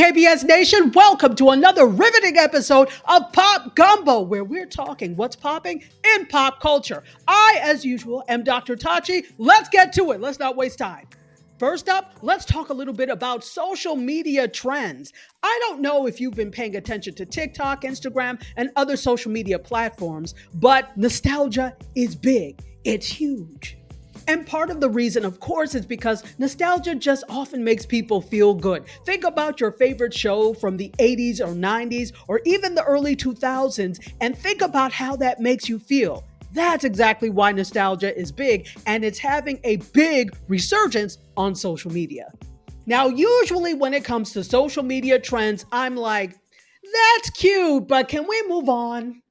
TBKS Nation, welcome to another riveting episode of Pop Gumbo, where we're talking what's popping in pop culture. I, as usual, am Dr. Tachi. Let's get to it. Let's not waste time. First up, let's talk a little bit about social media trends. I don't know if you've been paying attention to TikTok, Instagram, and other social media platforms, but nostalgia is big. It's huge. And part of the reason, of course, is because nostalgia just often makes people feel good. Think about your favorite show from the 80s or 90s or even the early 2000s and think about how that makes you feel. That's exactly why nostalgia is big, and it's having a big resurgence on social media. Now, usually when it comes to social media trends, I'm like, that's cute, but can we move on?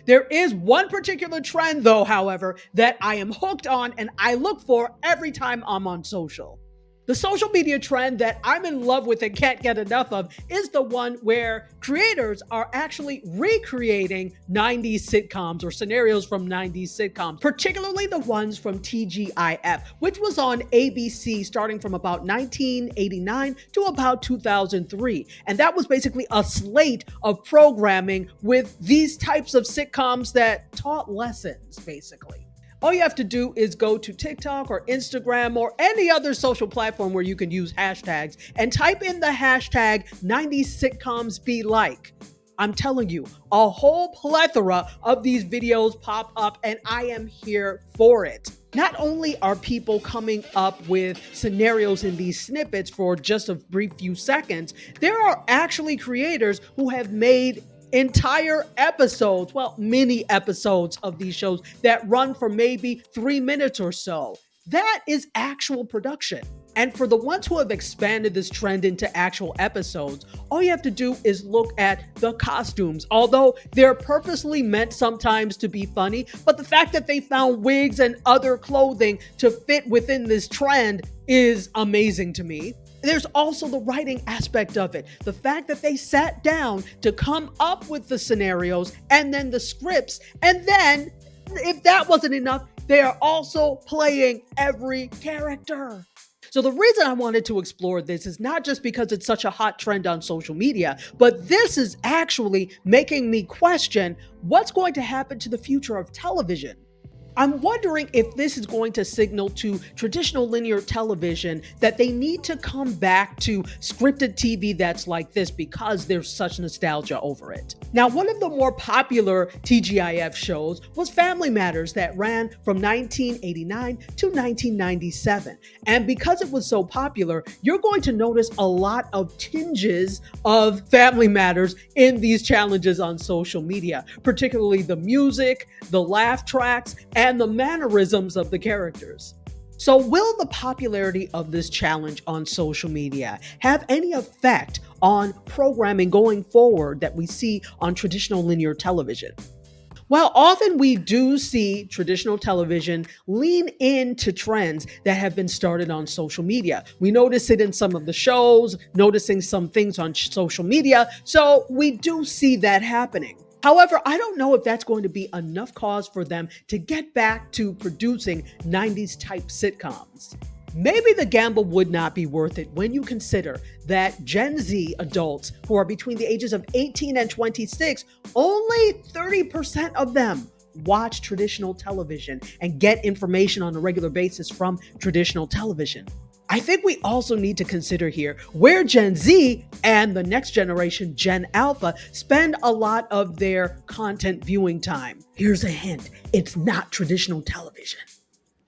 There is one particular trend, though, however, that I am hooked on and I look for every time I'm on social. The social media trend that I'm in love with and can't get enough of is the one where creators are actually recreating 90s sitcoms or scenarios from 90s sitcoms, particularly the ones from TGIF, which was on ABC starting from about 1989 to about 2003. And that was basically a slate of programming with these types of sitcoms that taught lessons, basically. All you have to do is go to TikTok or Instagram or any other social platform where you can use hashtags and type in the hashtag 90s sitcoms be like. I'm telling you, a whole plethora of these videos pop up and I am here for it. Not only are people coming up with scenarios in these snippets for just a brief few seconds, there are actually creators who have made entire episodes, mini episodes of these shows that run for maybe 3 minutes or so. That is actual production. And for the ones who have expanded this trend into actual episodes, all you have to do is look at the costumes. Although they're purposely meant sometimes to be funny, but the fact that they found wigs and other clothing to fit within this trend is amazing to me. There's also the writing aspect of it. The fact that they sat down to come up with the scenarios and then the scripts. And then, if that wasn't enough, they are also playing every character. So the reason I wanted to explore this is not just because it's such a hot trend on social media, but this is actually making me question what's going to happen to the future of television. I'm wondering if this is going to signal to traditional linear television that they need to come back to scripted TV that's like this because there's such nostalgia over it. Now, one of the more popular TGIF shows was Family Matters that ran from 1989 to 1997. And because it was so popular, you're going to notice a lot of tinges of Family Matters in these challenges on social media, particularly the music, the laugh tracks, and the mannerisms of the characters. So will the popularity of this challenge on social media have any effect on programming going forward that we see on traditional linear television? Well, often we do see traditional television lean into trends that have been started on social media. We notice it in some of the shows, noticing some things on social media. So we do see that happening. However, I don't know if that's going to be enough cause for them to get back to producing 90s type sitcoms. Maybe the gamble would not be worth it when you consider that Gen Z adults who are between the ages of 18 and 26, only 30% of them watch traditional television and get information on a regular basis from traditional television. I think we also need to consider here where Gen Z and the next generation, Gen Alpha, spend a lot of their content viewing time. Here's a hint, it's not traditional television.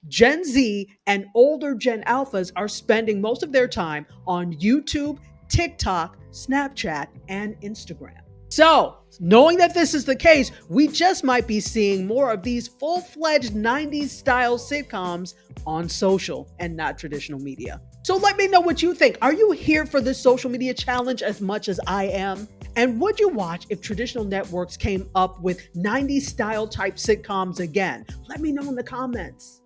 Gen Z and older Gen Alphas are spending most of their time on YouTube, TikTok, Snapchat, and Instagram. So, knowing that this is the case, we just might be seeing more of these full-fledged 90s style sitcoms on social and not traditional media. So let me know what you think. Are you here for this social media challenge as much as I am? And would you watch if traditional networks came up with 90s style type sitcoms again? Let me know in the comments.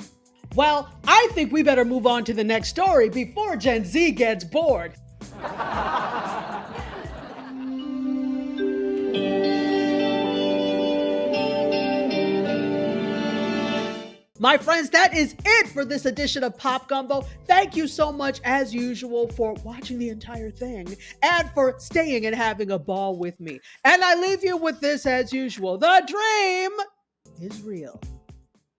Well, I think we better move on to the next story before Gen Z gets bored. My friends, that is it for this edition of Pop Gumbo. Thank you so much, as usual, for watching the entire thing and for staying and having a ball with me. And I leave you with this, as usual: the dream is real.